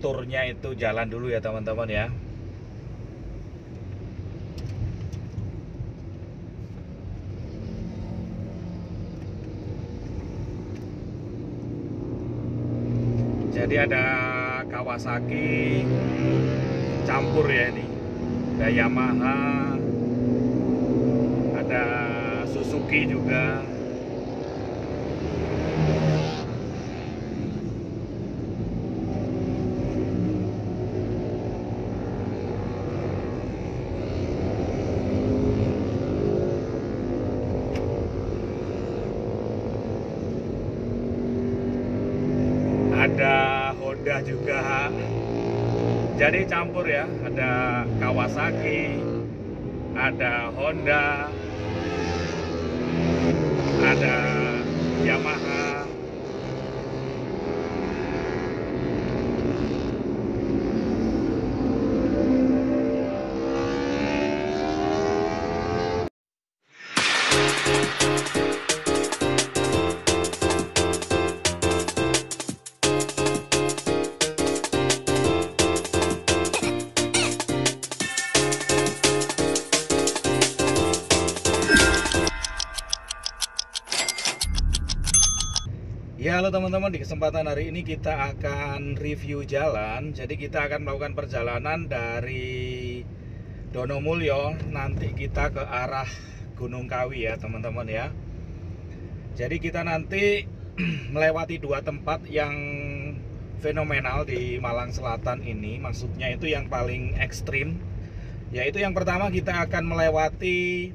turnya itu jalan dulu ya teman-teman ya. Jadi ada Kawasaki campur ya ini, ada Yamaha, ada Suzuki juga. Ada Honda juga. Jadi campur ya, ada Kawasaki, ada Honda, ada Yamaha. Ya, halo teman-teman, di kesempatan hari ini kita akan review jalan. Jadi kita akan melakukan perjalanan dari Donomulyo, nanti kita ke arah Gunung Kawi ya teman-teman ya. Jadi kita nanti melewati dua tempat yang fenomenal di Malang Selatan ini. Maksudnya itu yang paling ekstrim. Yaitu yang pertama kita akan melewati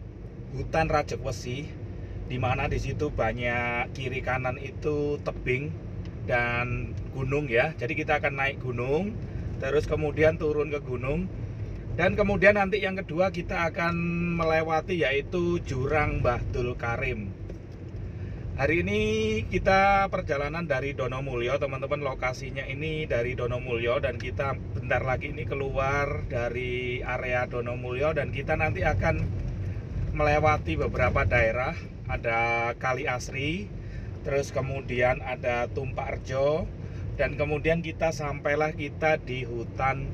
hutan Rajekwesi, di mana di situ banyak kiri kanan itu tebing dan gunung ya. Jadi kita akan naik gunung, terus kemudian turun ke gunung, dan kemudian nanti yang kedua kita akan melewati yaitu Jurang Bahdul Karim. Hari ini kita perjalanan dari Donomulyo teman-teman, lokasinya ini dari Donomulyo, dan kita bentar lagi ini keluar dari area Donomulyo dan kita nanti akan melewati beberapa daerah. Ada Kali Asri, terus kemudian ada Tumpakrejo, dan kemudian kita sampailah kita di hutan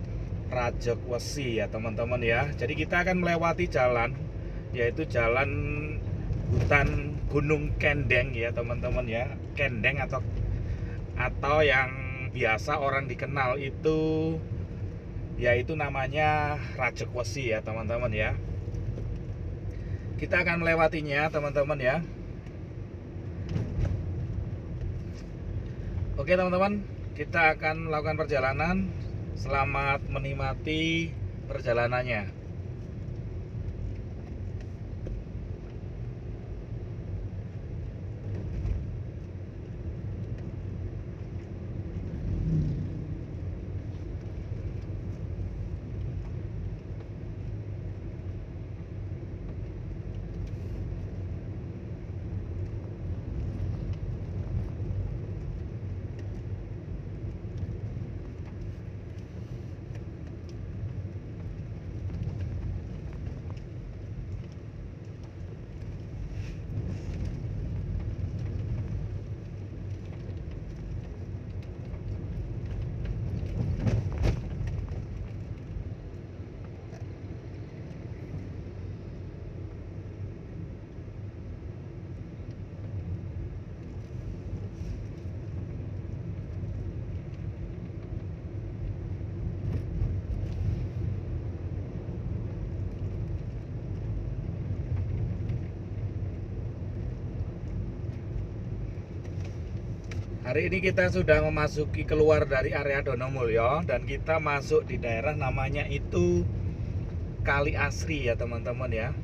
Rajekwesi ya teman-teman ya. Jadi kita akan melewati jalan, yaitu jalan hutan Gunung Kendeng ya teman-teman ya. Kendeng atau yang biasa orang dikenal itu yaitu namanya Rajekwesi ya teman-teman ya. Kita akan melewatinya teman-teman ya. Oke teman-teman, kita akan melakukan perjalanan. Selamat menikmati perjalanannya. Hari ini kita sudah memasuki keluar dari area Donomulyo dan kita masuk di daerah namanya itu Kali Asri ya teman-teman ya.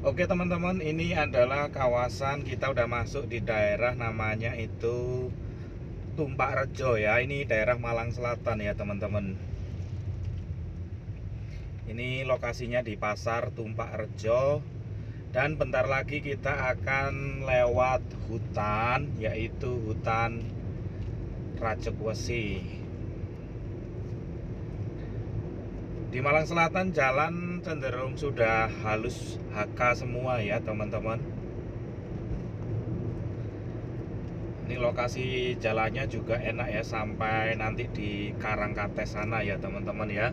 Oke teman-teman, ini adalah kawasan, kita udah masuk di daerah namanya itu Tumpak Rejo ya. Ini daerah Malang Selatan ya teman-teman. Ini lokasinya di Pasar Tumpak Rejo. Dan bentar lagi kita akan lewat hutan, yaitu hutan Racekwesi. Di Malang Selatan jalan cenderung sudah halus HK semua ya teman-teman. Ini lokasi jalannya juga enak ya, sampai nanti di Karangkates sana ya teman-teman ya.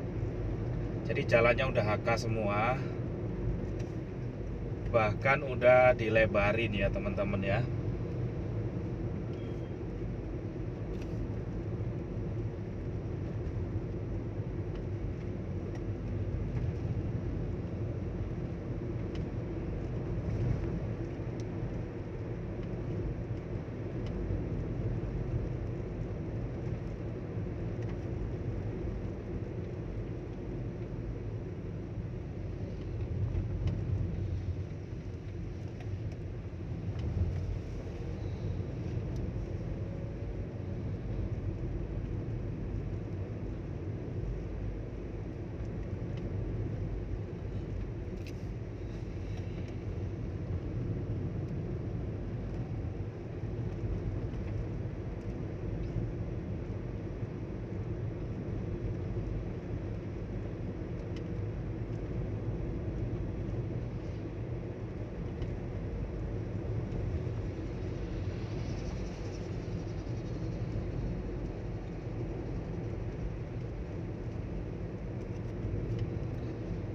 Jadi jalannya udah HK semua, bahkan udah dilebarin ya teman-teman ya.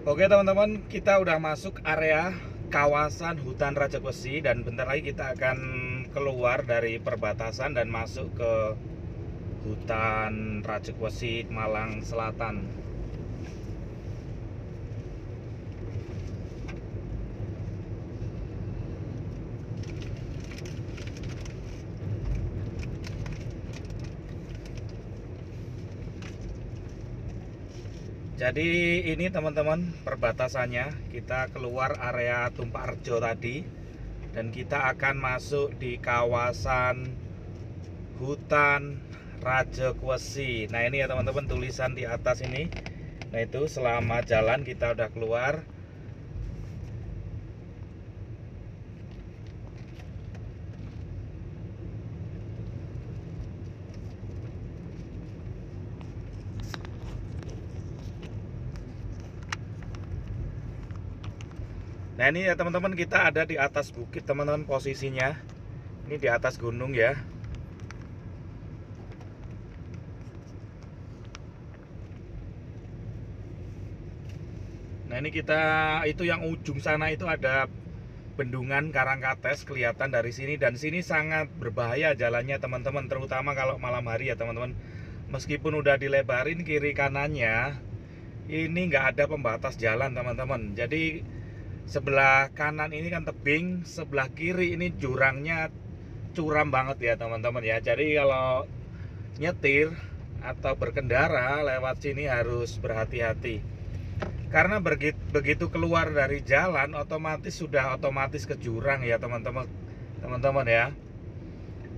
Oke teman-teman, kita udah masuk area kawasan hutan Racekwesi dan bentar lagi kita akan keluar dari perbatasan dan masuk ke hutan Racekwesi Malang Selatan. Jadi ini teman-teman perbatasannya, kita keluar area Tumpak Rejo tadi dan kita akan masuk di kawasan hutan Rajakwesi. Nah ini ya teman-teman tulisan di atas ini. Nah itu selamat jalan, kita udah keluar. Nah ini ya teman-teman, kita ada di atas bukit teman-teman, posisinya ini di atas gunung ya. Nah ini kita, itu yang ujung sana itu ada bendungan Karangkates kelihatan dari sini, dan sini sangat berbahaya jalannya teman-teman, terutama kalau malam hari ya teman-teman. Meskipun udah dilebarin kiri kanannya, ini nggak ada pembatas jalan teman-teman. Jadi sebelah kanan ini kan tebing, sebelah kiri ini jurangnya curam banget ya teman-teman ya. Jadi kalau nyetir atau berkendara lewat sini harus berhati-hati, karena begitu keluar dari jalan otomatis ke jurang ya teman-teman ya.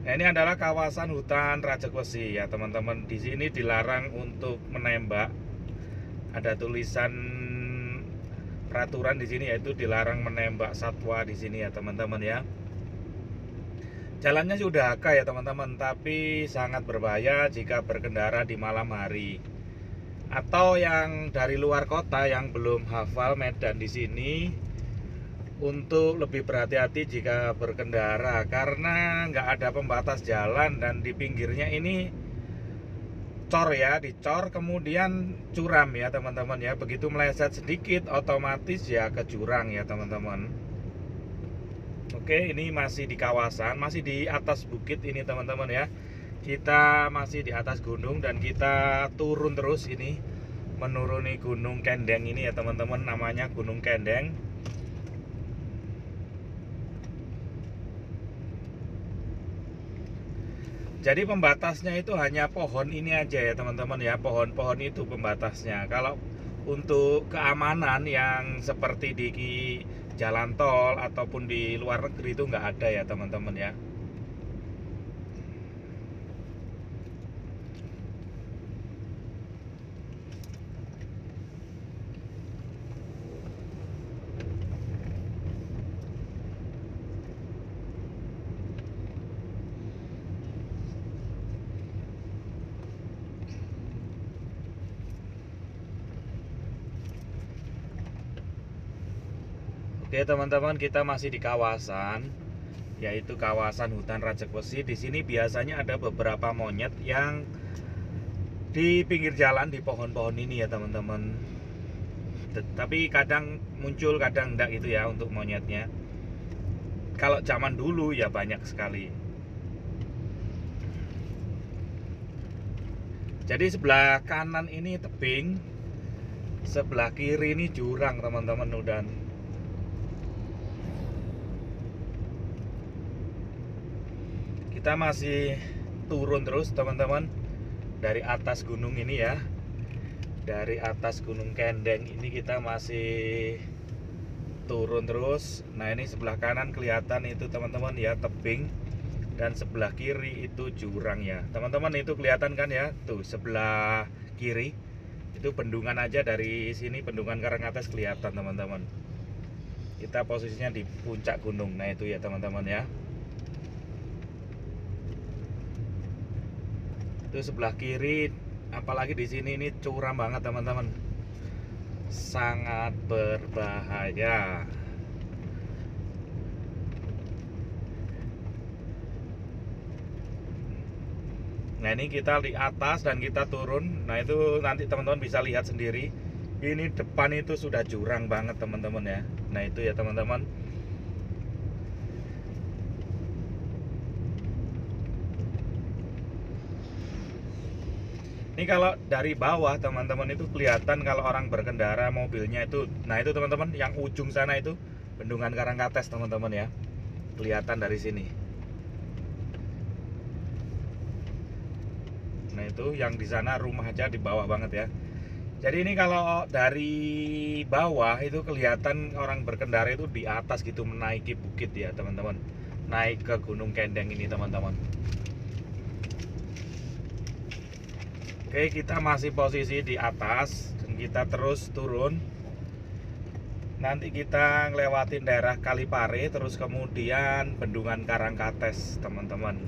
Nah ini adalah kawasan hutan Rajakwesi ya teman-teman. Di sini dilarang untuk menembak. Ada tulisan peraturan di sini, yaitu dilarang menembak satwa di sini ya teman-teman ya. Jalannya sudah AK ya teman-teman, tapi sangat berbahaya jika berkendara di malam hari. Atau yang dari luar kota yang belum hafal medan di sini, untuk lebih berhati-hati jika berkendara, karena nggak ada pembatas jalan dan di pinggirnya ini cor ya, dicor kemudian curam ya teman-teman ya. Begitu meleset sedikit otomatis ya ke jurang ya teman-teman. Oke, ini masih di kawasan, masih di atas bukit ini teman-teman ya. Kita masih di atas gunung dan kita turun terus ini, menuruni Gunung Kendeng ini ya teman-teman, namanya Gunung Kendeng. Jadi pembatasnya itu hanya pohon ini aja ya teman-teman ya, pohon-pohon itu pembatasnya. Kalau untuk keamanan yang seperti di jalan tol ataupun di luar negeri itu nggak ada ya teman-teman ya. Oke teman-teman, kita masih di kawasan, yaitu kawasan hutan Rajakwesi. Di sini biasanya ada beberapa monyet yang di pinggir jalan di pohon-pohon ini ya teman-teman. Tapi kadang muncul, kadang enggak gitu ya untuk monyetnya. Kalau zaman dulu ya banyak sekali. Jadi sebelah kanan ini tebing, sebelah kiri ini jurang teman-teman. Udah kita masih turun terus teman-teman dari atas gunung ini ya, dari atas Gunung Kendeng ini kita masih turun terus. Nah ini sebelah kanan kelihatan itu teman-teman ya, tebing, dan sebelah kiri itu jurang ya teman-teman. Itu kelihatan kan ya, tuh sebelah kiri itu bendungan aja, dari sini bendungan Karangkates kelihatan teman-teman. Kita posisinya di puncak gunung. Nah itu ya teman-teman ya. Itu sebelah kiri, apalagi di sini ini curam banget teman-teman, sangat berbahaya. Nah ini kita di atas dan kita turun. Nah itu nanti teman-teman bisa lihat sendiri, ini depan itu sudah jurang banget teman-teman ya. Nah itu ya teman-teman. Ini kalau dari bawah teman-teman itu kelihatan kalau orang berkendara mobilnya itu. Nah itu teman-teman, yang ujung sana itu bendungan Karangkates teman-teman ya, kelihatan dari sini. Nah itu yang di sana rumah aja di bawah banget ya. Jadi ini kalau dari bawah itu kelihatan orang berkendara itu di atas gitu menaiki bukit ya teman-teman. Naik ke Gunung Kendeng ini teman-teman. Oke, kita masih posisi di atas dan kita terus turun. Nanti kita ngelewatin daerah Kalipare terus kemudian Bendungan Karangkates teman-teman.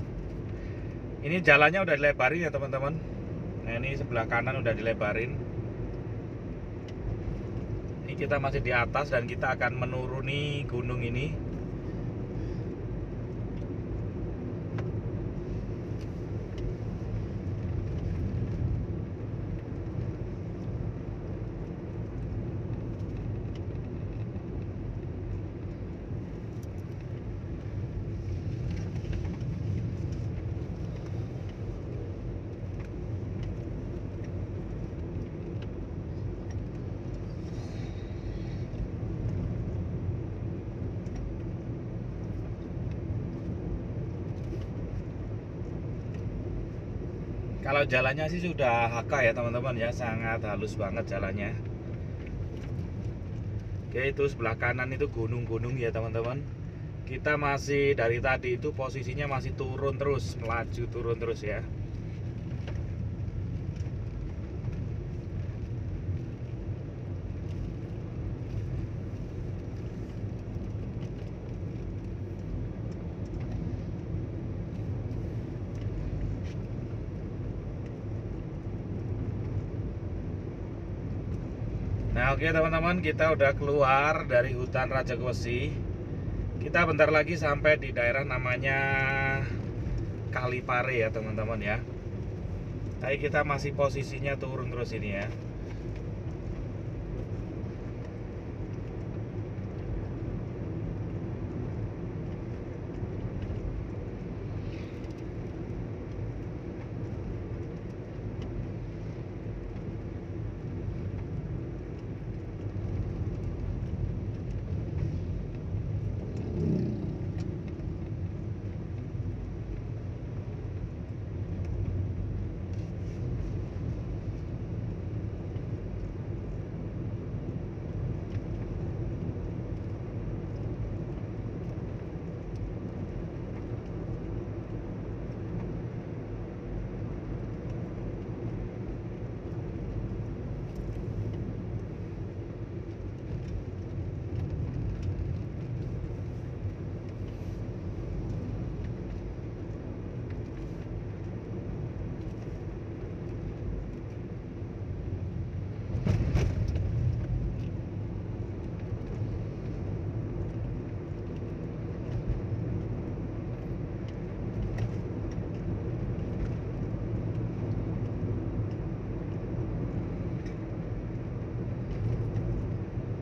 Ini jalannya udah dilebarin ya teman-teman. Nah ini sebelah kanan udah dilebarin. Ini kita masih di atas dan kita akan menuruni gunung ini. Kalau jalannya sih sudah HK ya teman-teman ya, sangat halus banget jalannya. Oke, itu sebelah kanan itu gunung-gunung ya teman-teman. Kita masih dari tadi itu posisinya masih turun terus, melaju turun terus ya. Nah oke teman-teman, kita udah keluar dari hutan Rajegwesi. Kita bentar lagi sampai di daerah namanya Kalipare ya teman-teman ya. Tapi kita masih posisinya turun terus ini ya.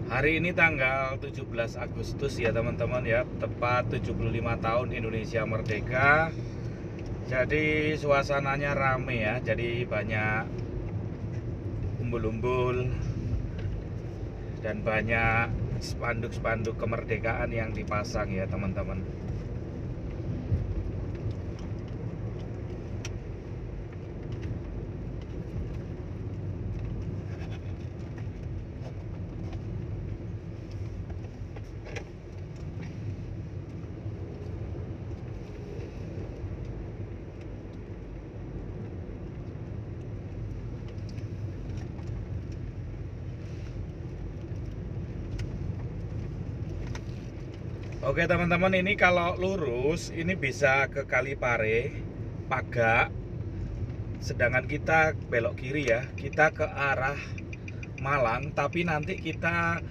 Hari ini tanggal 17 Agustus ya teman-teman ya, tepat 75 tahun Indonesia merdeka. Jadi suasananya rame ya, jadi banyak umbul-umbul dan banyak spanduk-spanduk kemerdekaan yang dipasang ya teman-teman. Oke teman-teman, ini kalau lurus ini bisa ke Kalipare, Pagak. Sedangkan kita belok kiri ya, kita ke arah Malang, tapi nanti kita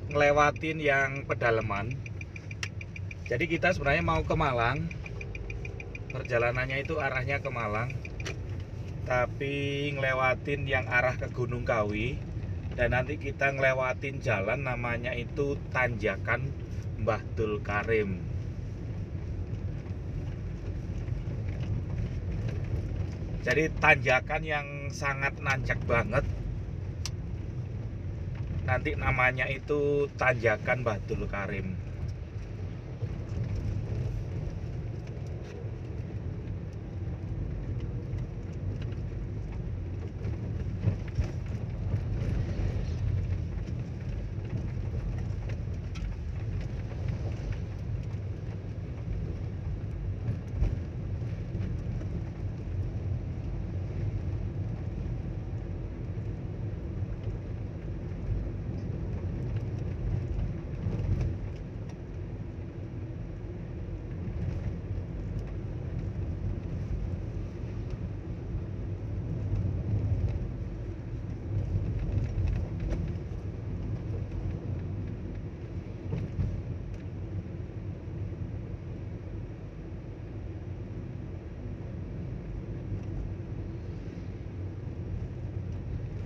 ngelewatin yang pedalaman. Jadi kita sebenarnya mau ke Malang, perjalanannya itu arahnya ke Malang, tapi ngelewatin yang arah ke Gunung Kawi. Dan nanti kita ngelewatin jalan namanya itu Tanjakan Mbah Dul Karim. Jadi tanjakan yang sangat nanjak banget. Nanti namanya itu Tanjakan Mbah Dul Karim.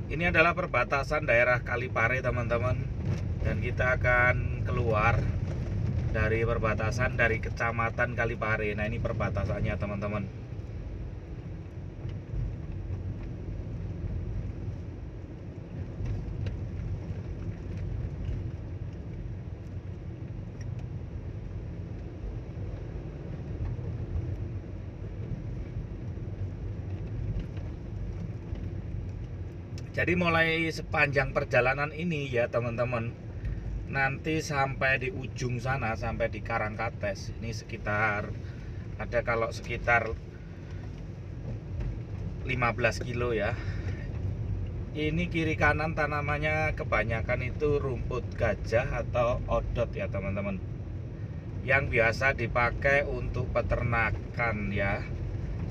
Ini adalah perbatasan daerah Kalipare teman-teman, dan kita akan keluar dari perbatasan dari kecamatan Kalipare. Nah ini perbatasannya teman-teman. Jadi mulai sepanjang perjalanan ini ya teman-teman, nanti sampai di ujung sana, sampai di Karangkates, ini sekitar ada kalau sekitar 15 kilo ya. Ini kiri kanan tanamannya kebanyakan itu rumput gajah atau odot ya teman-teman, yang biasa dipakai untuk peternakan ya.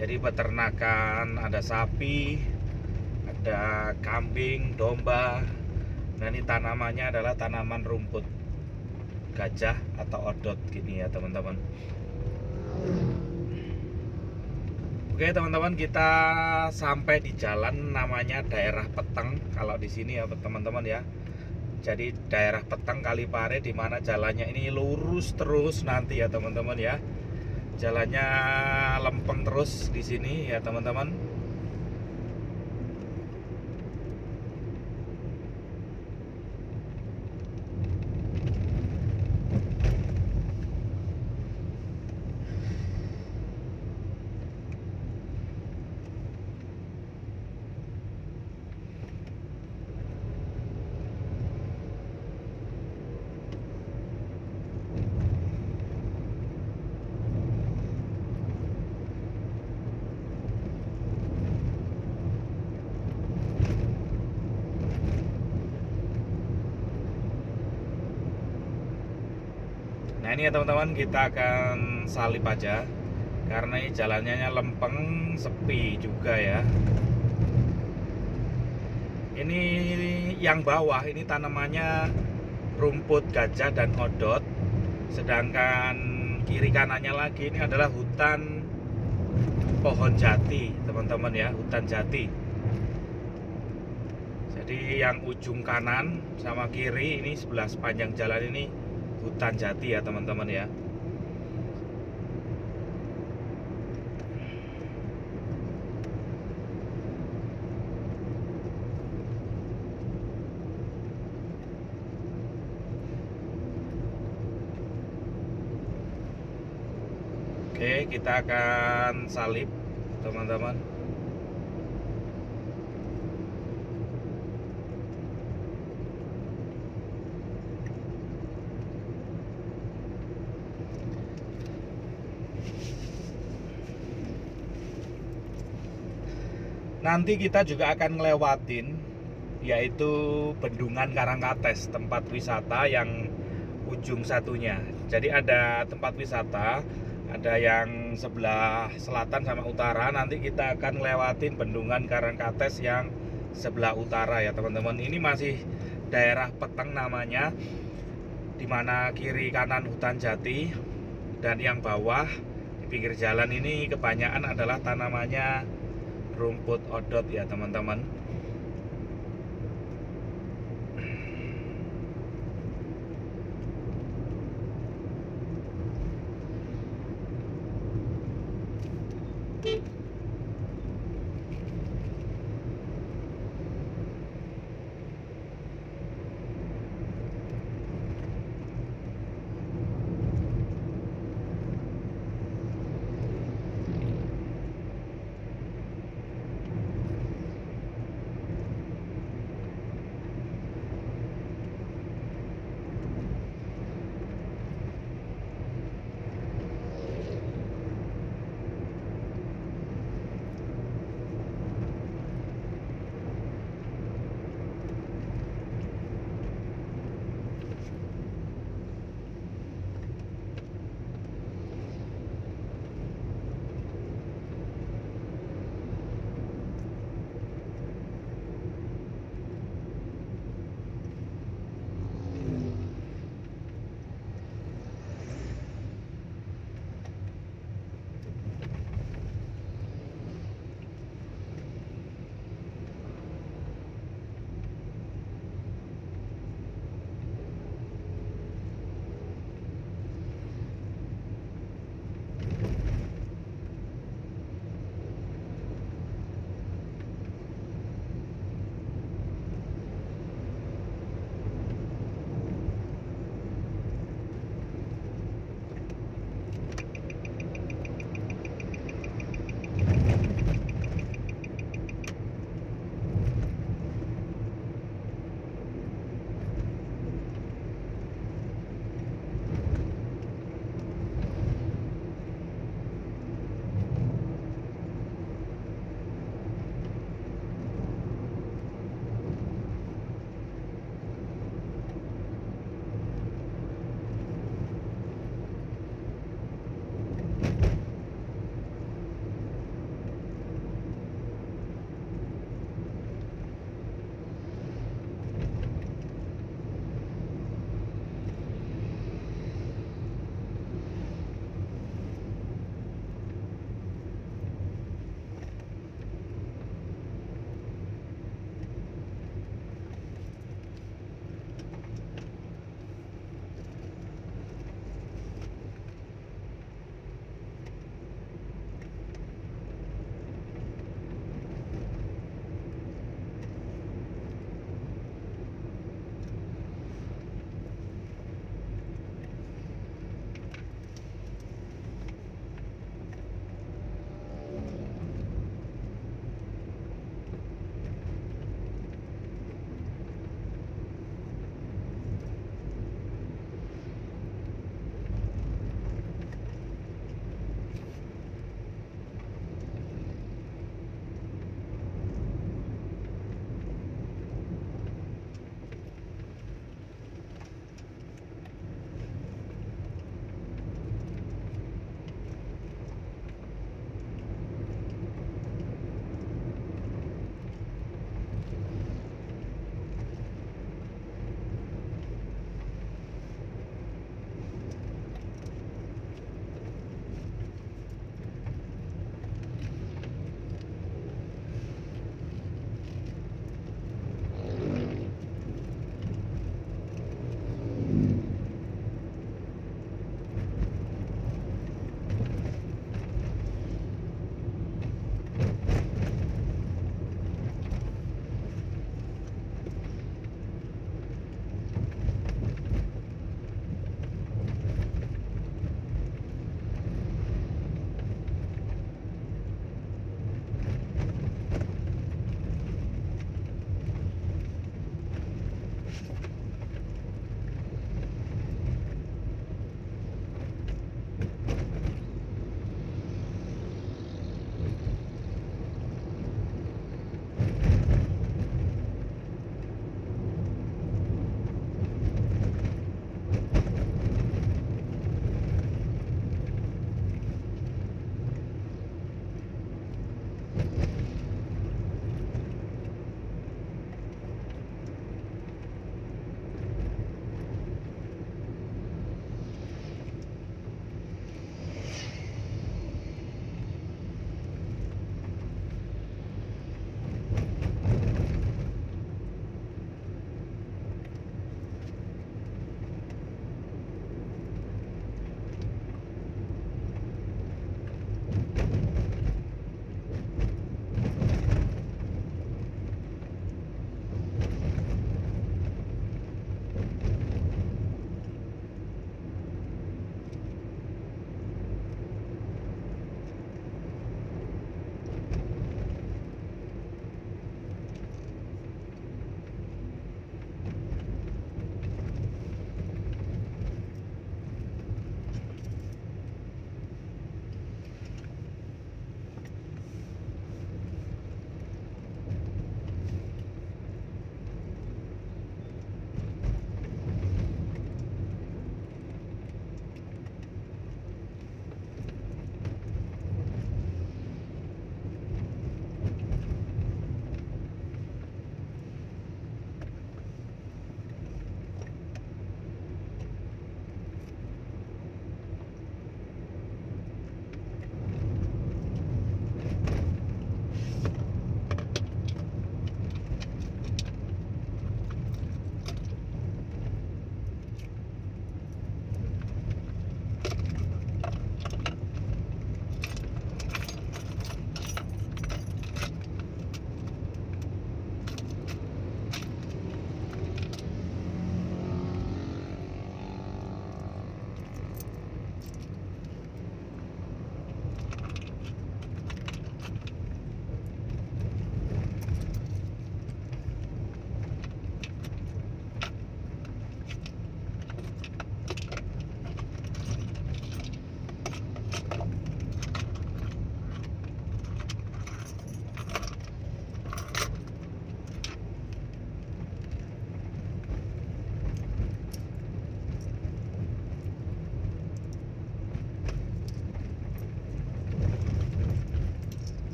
Jadi peternakan ada sapi, ada kambing, domba. Nah ini tanamannya adalah tanaman rumput gajah atau odot gini ya teman-teman. Oke teman-teman, kita sampai di jalan namanya daerah Peteng kalau di sini ya teman-teman ya. Jadi daerah Peteng Kalipare, di mana jalannya ini lurus terus nanti ya teman-teman ya. Jalannya lempeng terus di sini ya teman-teman. Nah ini ya teman-teman, kita akan salip aja karena ini jalannya lempeng, sepi juga ya. Ini yang bawah ini tanamannya rumput gajah dan odot, sedangkan kiri kanannya lagi ini adalah hutan pohon jati teman-teman ya, hutan jati. Jadi yang ujung kanan sama kiri ini sebelah sepanjang jalan ini hutan jati ya teman-teman ya. Oke, kita akan salip teman-teman. Nanti kita juga akan ngelewatin yaitu Bendungan Karangkates, tempat wisata yang ujung satunya. Jadi ada tempat wisata, ada yang sebelah selatan sama utara. Nanti kita akan ngelewatin Bendungan Karangkates yang sebelah utara ya teman-teman. Ini masih daerah Peteng namanya, dimana kiri kanan hutan jati, dan yang bawah di pinggir jalan ini kebanyakan adalah tanamannya rumput odot ya teman-teman.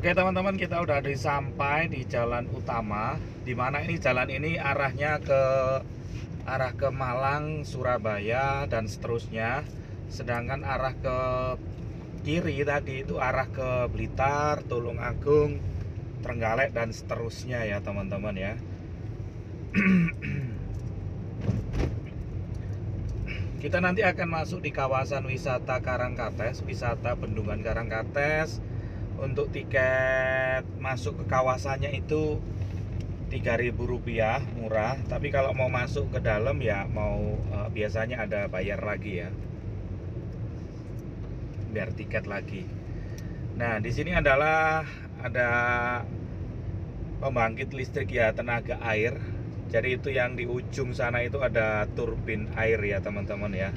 Oke teman-teman, kita udah sampai di jalan utama, dimana ini jalan ini arahnya ke Malang, Surabaya dan seterusnya. Sedangkan arah ke kiri tadi itu arah ke Blitar, Tulungagung, Trenggalek dan seterusnya ya teman-teman ya. Kita nanti akan masuk di kawasan wisata Karangkates, wisata Bendungan Karangkates. Untuk tiket masuk ke kawasannya itu Rp3.000 murah, tapi kalau mau masuk ke dalam ya biasanya ada bayar lagi ya, biar tiket lagi. Nah, di sini adalah ada pembangkit listrik ya, tenaga air. Jadi itu yang di ujung sana itu ada turbin air ya teman-teman ya.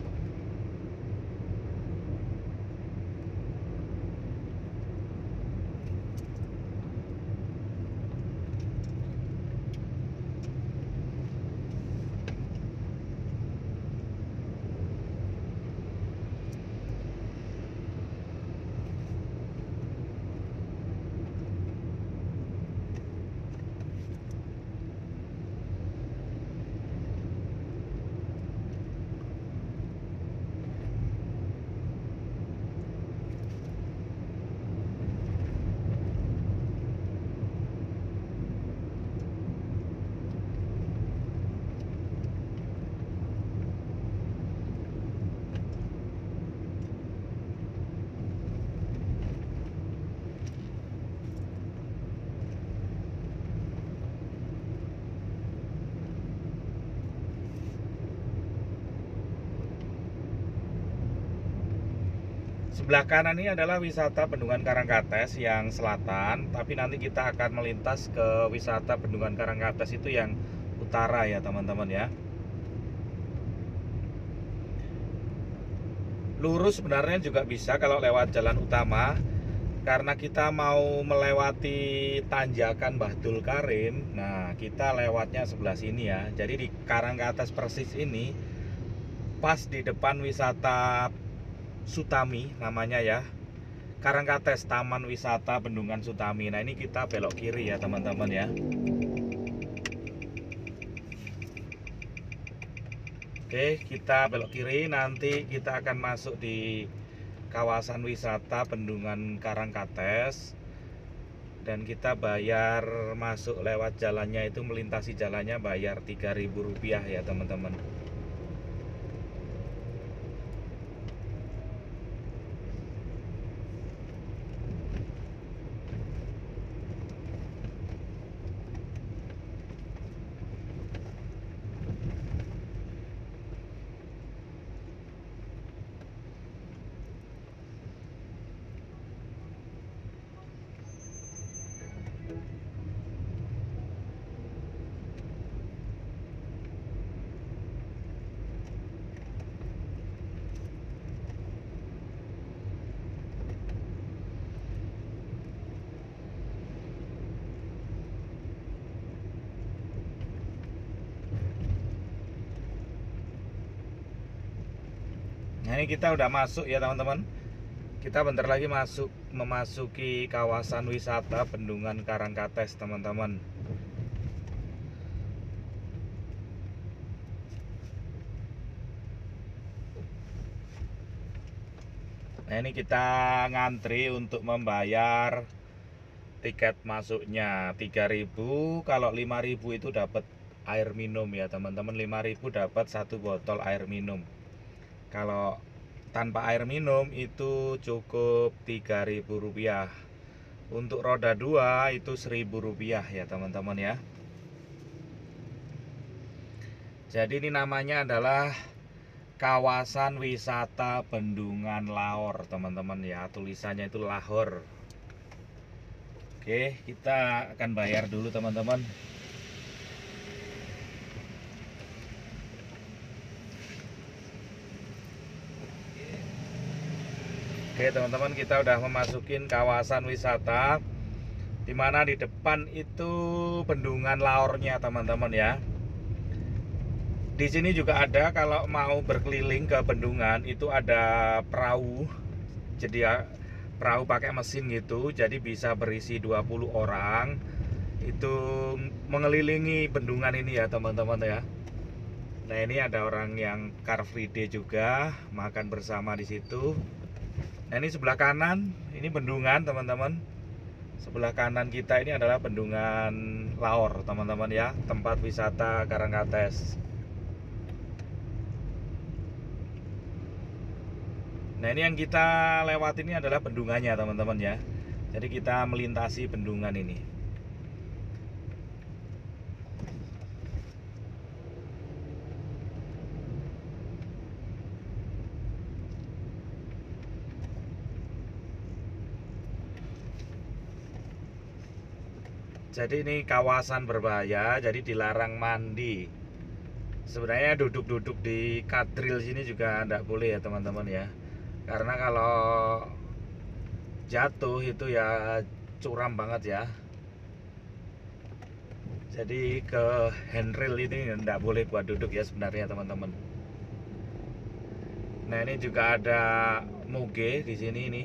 Sebelah kanan ini adalah wisata Bendungan Karangkates yang selatan, tapi nanti kita akan melintas ke wisata Bendungan Karangkates itu yang utara ya teman-teman ya. Lurus sebenarnya juga bisa kalau lewat jalan utama, karena kita mau melewati tanjakan Bahdul Karim. Nah, kita lewatnya sebelah sini ya. Jadi di Karangkates persis ini, pas di depan wisata Sutami namanya ya, Karangkates Taman Wisata Bendungan Sutami. Nah, ini kita belok kiri ya teman-teman ya. Oke, kita belok kiri, nanti kita akan masuk di kawasan wisata Bendungan Karangkates. Dan kita bayar masuk lewat jalannya itu, melintasi jalannya bayar Rp3.000 ya teman-teman. Nah, ini kita udah masuk ya teman-teman. Kita bentar lagi memasuki kawasan wisata Bendungan Karangkates teman-teman. Nah, ini kita ngantri untuk membayar tiket masuknya 3.000. Kalau 5.000 itu dapat air minum ya teman-teman. 5.000 dapat 1 botol air minum. Kalau tanpa air minum itu cukup Rp3.000. Untuk roda 2 itu Rp1.000 ya teman-teman ya. Jadi ini namanya adalah kawasan wisata Bendungan Lahor teman-teman ya. Tulisannya itu Lahor. Oke, kita akan bayar dulu teman-teman. Oke teman-teman, kita udah memasukin kawasan wisata, dimana di depan itu bendungan Lahornya teman-teman ya. Di sini juga ada, kalau mau berkeliling ke bendungan itu ada perahu. Jadi perahu pakai mesin gitu, jadi bisa berisi 20 orang. Itu mengelilingi bendungan ini ya teman-teman ya. Nah, ini ada orang yang Car Free Day juga makan bersama di situ. Nah, ini sebelah kanan, ini bendungan teman-teman. Sebelah kanan kita ini adalah bendungan Laor teman-teman ya, tempat wisata Karangkates. Nah, ini yang kita lewat ini adalah bendungannya teman-teman ya. Jadi kita melintasi bendungan ini. Jadi ini kawasan berbahaya, jadi dilarang mandi. Sebenarnya duduk-duduk di kadril sini juga tidak boleh ya teman-teman ya. Karena kalau jatuh itu ya curam banget ya. Jadi ke handrail ini tidak boleh buat duduk ya sebenarnya teman-teman. Nah, ini juga ada moge di sini ini.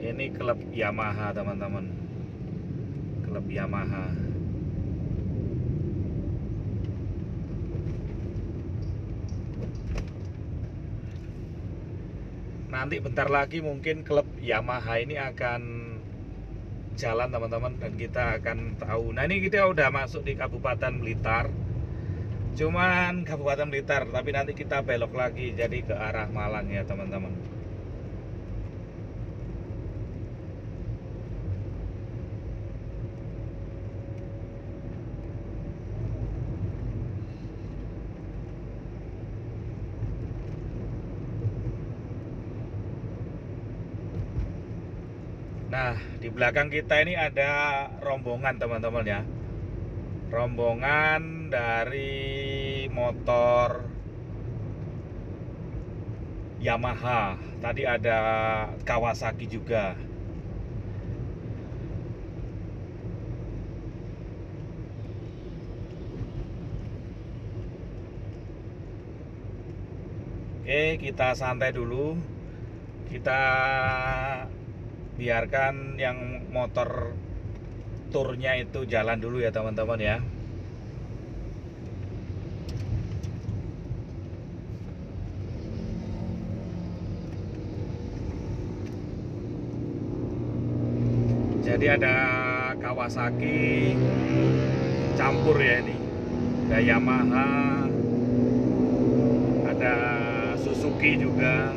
Ini klub Yamaha teman-teman. Klub Yamaha. Nanti bentar lagi mungkin klub Yamaha ini akan jalan teman-teman, dan kita akan tahu. Nah, ini kita udah masuk di Kabupaten Blitar. Cuman Kabupaten Blitar, tapi nanti kita belok lagi jadi ke arah Malang ya teman-teman. Nah, di belakang kita ini ada rombongan teman-teman ya. Rombongan dari motor Yamaha. Tadi ada Kawasaki juga. Oke, kita santai dulu. Kita biarkan yang motor turnya itu jalan dulu ya teman-teman ya. Jadi ada Kawasaki campur ya ini. Ada Yamaha, ada Suzuki juga.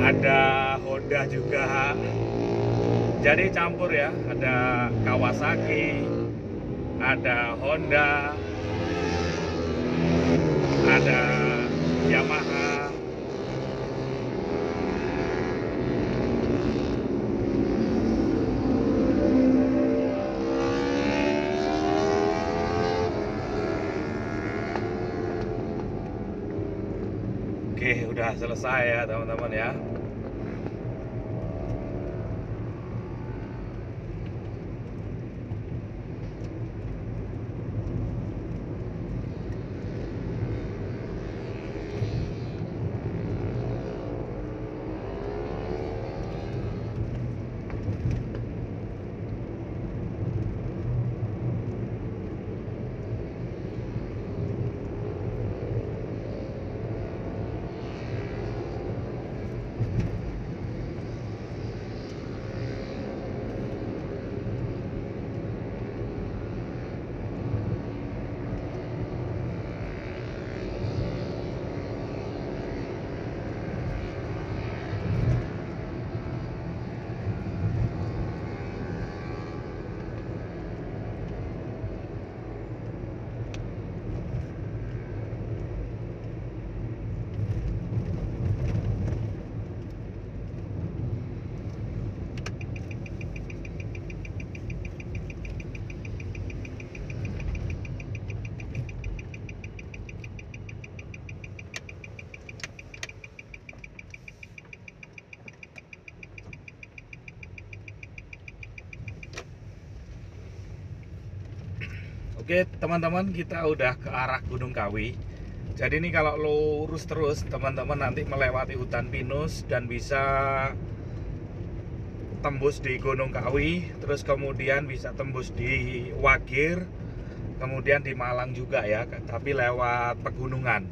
Ada Honda juga. Jadi campur ya, ada Kawasaki, ada Honda, ada Yamaha. Oke, udah selesai ya teman-teman ya. Oke teman-teman, kita udah ke arah Gunung Kawi. Jadi ini kalau lurus terus teman-teman nanti melewati hutan pinus dan bisa tembus di Gunung Kawi, terus kemudian bisa tembus di Wagir, kemudian di Malang juga ya, tapi lewat pegunungan.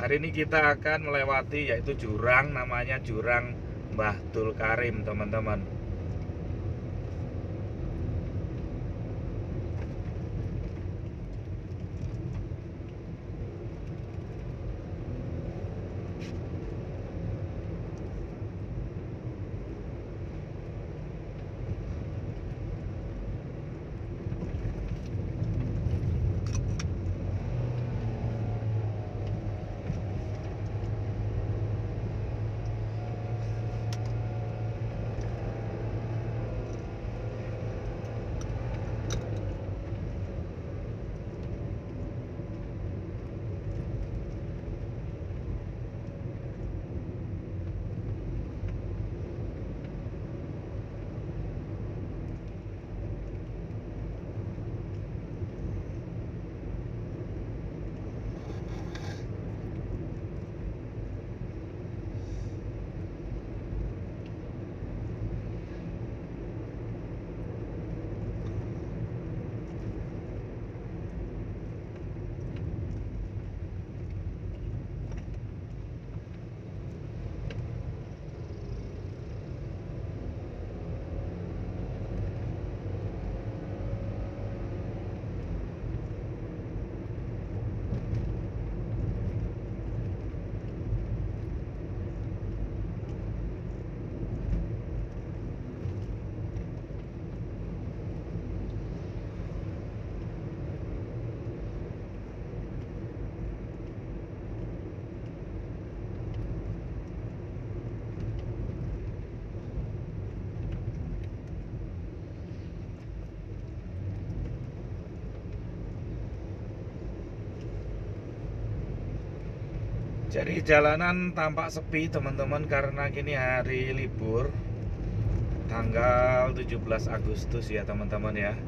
Hari ini kita akan melewati yaitu jurang, namanya jurang Mbah Dul Karim teman-teman. Jadi jalanan tampak sepi teman-teman karena kini hari libur tanggal 17 Agustus ya teman-teman ya.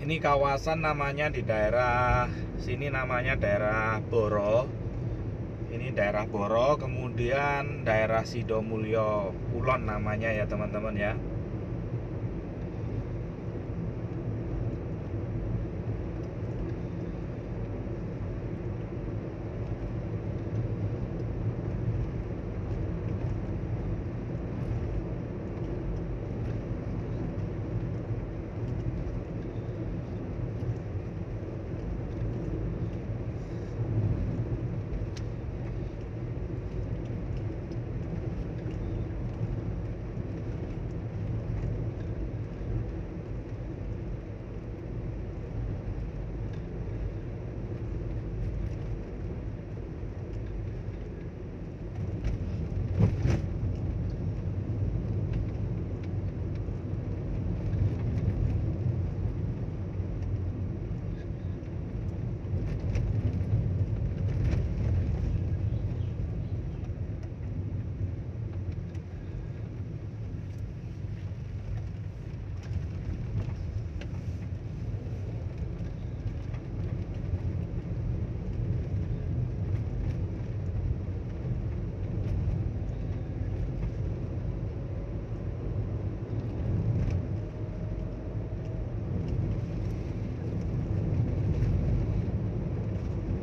Ini kawasan namanya di daerah sini namanya daerah Boro. Ini daerah Boro, kemudian daerah Sidomulyo Kulon namanya ya teman-teman ya.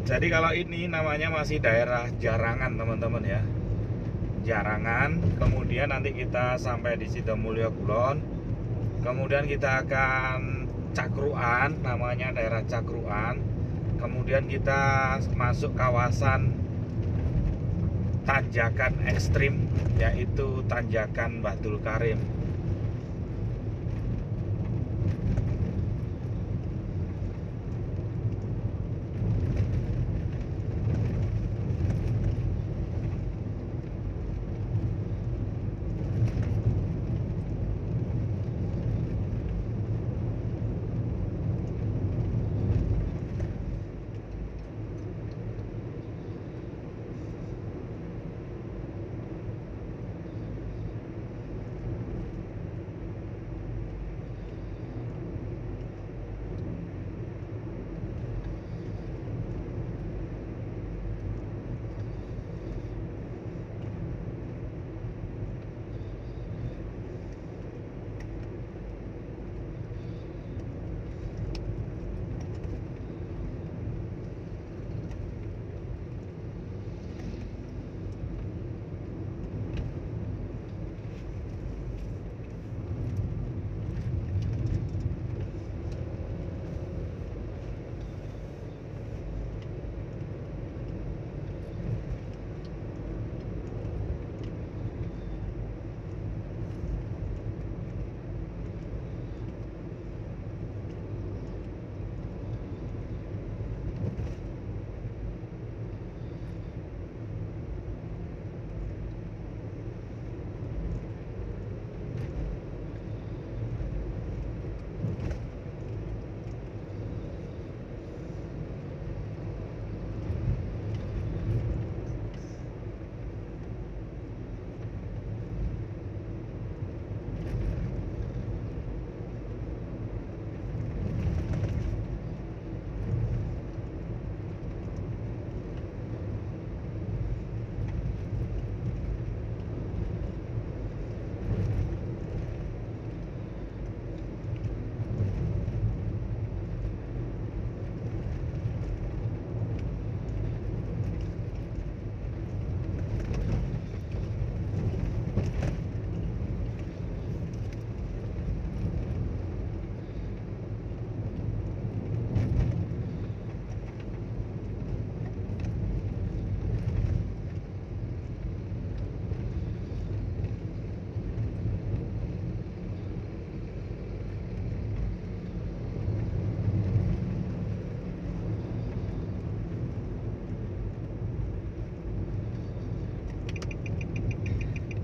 Jadi kalau ini namanya masih daerah Jarangan teman-teman ya. Jarangan, kemudian nanti kita sampai di Sidomulyo Kulon. Kemudian kita akan Cakruan, namanya daerah Cakruan. Kemudian kita masuk kawasan tanjakan ekstrim, yaitu tanjakan Mbah Dul Karim.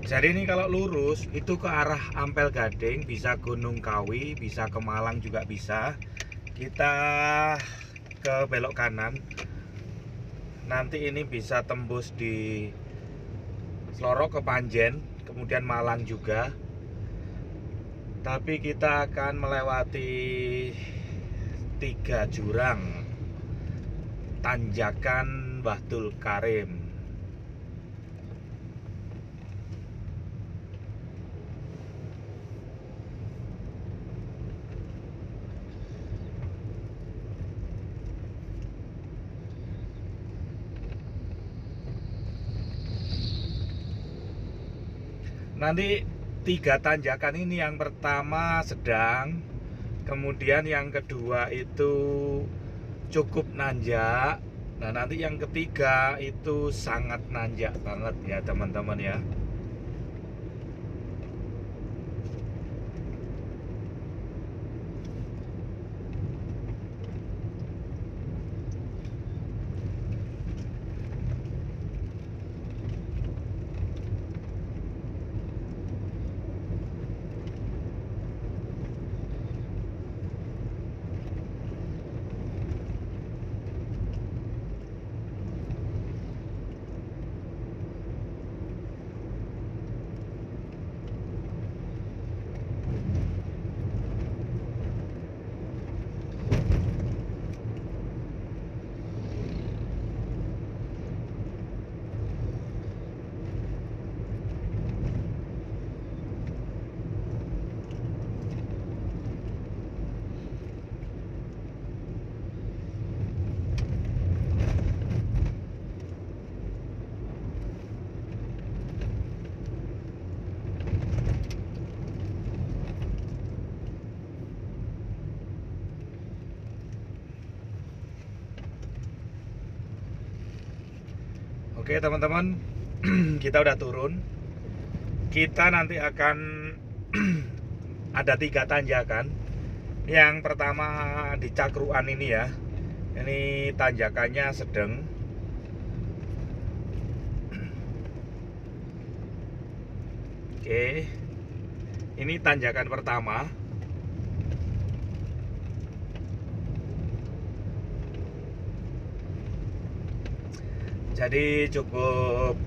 Jadi ini kalau lurus itu ke arah Ampel Gading, bisa Gunung Kawi, bisa ke Malang juga bisa. Kita ke belok kanan. Nanti ini bisa tembus di Slorok ke Panjen, kemudian Malang juga. Tapi kita akan melewati 3 jurang tanjakan Bahdul Karim. Nanti 3 tanjakan ini, yang pertama sedang, kemudian yang kedua itu cukup nanjak. Nah nanti yang ketiga itu sangat nanjak banget ya teman-teman ya. Oke teman-teman, kita udah turun. Kita nanti akan ada 3 tanjakan. Yang pertama di Cakruan ini ya. Ini tanjakannya sedang. Oke. Ini tanjakan pertama. Jadi cukup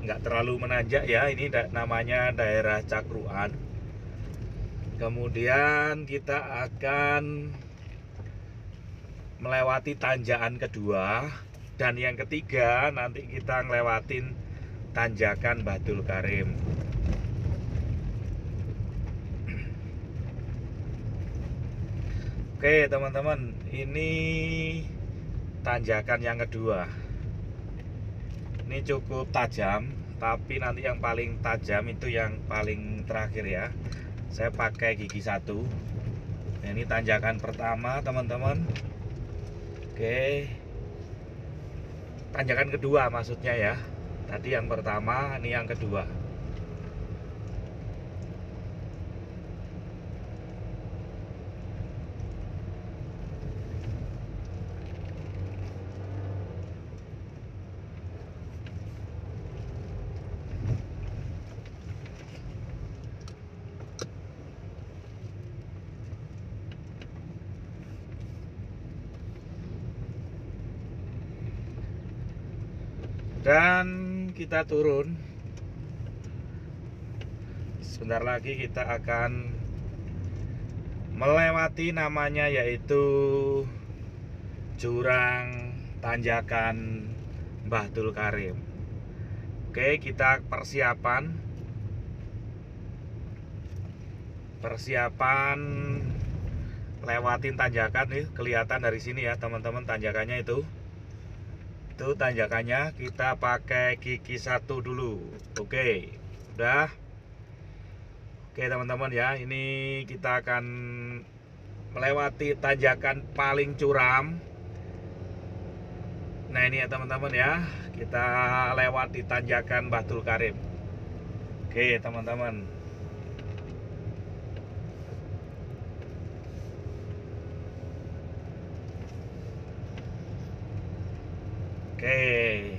nggak terlalu menanjak ya. Ini namanya daerah Cakruan. Kemudian kita akan melewati tanjakan kedua, dan yang ketiga nanti kita ngelewatin tanjakan Bahdul Karim. Oke teman-teman, ini tanjakan yang kedua. Ini cukup tajam, tapi nanti yang paling tajam itu yang paling terakhir ya. Saya pakai gigi 1. Nah, ini tanjakan pertama teman-teman. Oke, tanjakan kedua maksudnya ya. Tadi yang pertama, ini yang kedua. Dan kita turun. Sebentar lagi kita akan melewati namanya yaitu jurang tanjakan Bahdul Karim. Oke, kita persiapan lewatin tanjakan nih, kelihatan dari sini ya teman-teman tanjakannya itu. Itu tanjakannya, kita pakai gigi 1 dulu. Oke, udah. Oke teman-teman ya, ini kita akan melewati tanjakan paling curam. Nah ini ya teman-teman ya, kita lewati tanjakan Bahdul Karim. Oke teman-teman. Oke,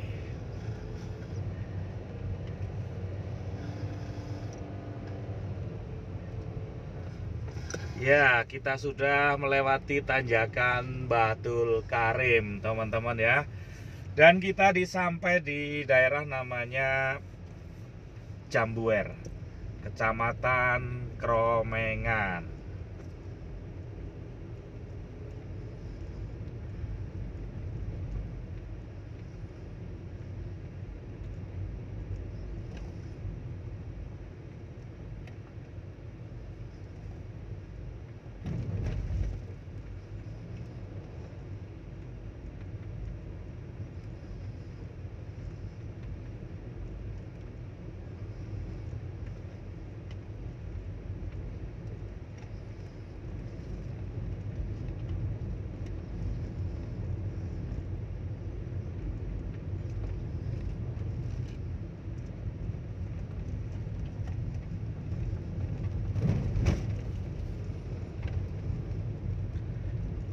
Ya, kita sudah melewati tanjakan Batul Karim, teman-teman ya. Dan kita sampai di daerah namanya Jambuer, Kecamatan Kromengan.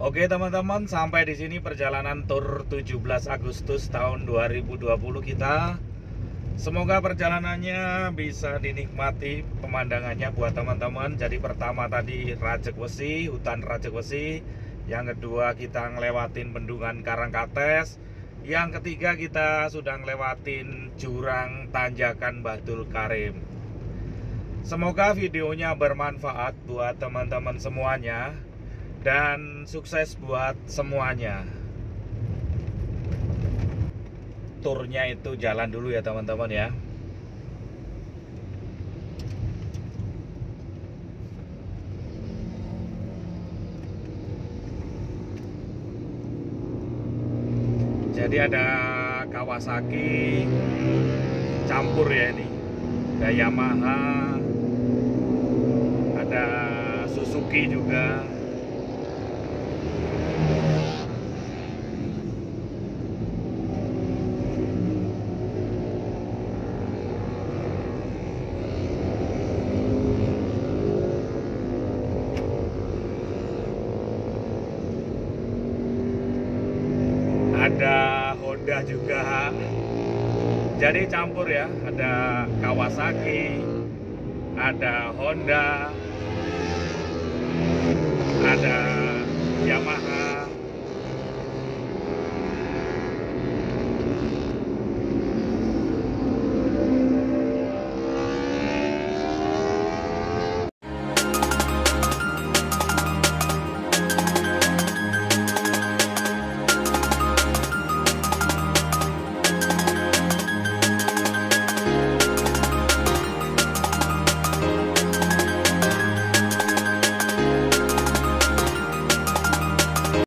Oke teman-teman, sampai di sini perjalanan tur 17 Agustus tahun 2020 kita. Semoga perjalanannya bisa dinikmati pemandangannya buat teman-teman. Jadi pertama tadi Rajek Wesi, hutan Rajek Wesi. Yang kedua kita ngelewatin bendungan Karangkates. Yang ketiga kita sudah ngelewatin jurang tanjakan Batul Karim. Semoga videonya bermanfaat buat teman-teman semuanya. Dan sukses buat semuanya. Turnya itu jalan dulu ya teman-teman ya. Jadi ada Kawasaki campur ya ini. Ada Yamaha, ada Suzuki juga. Ada Honda juga, jadi campur ya, ada Kawasaki, ada Honda,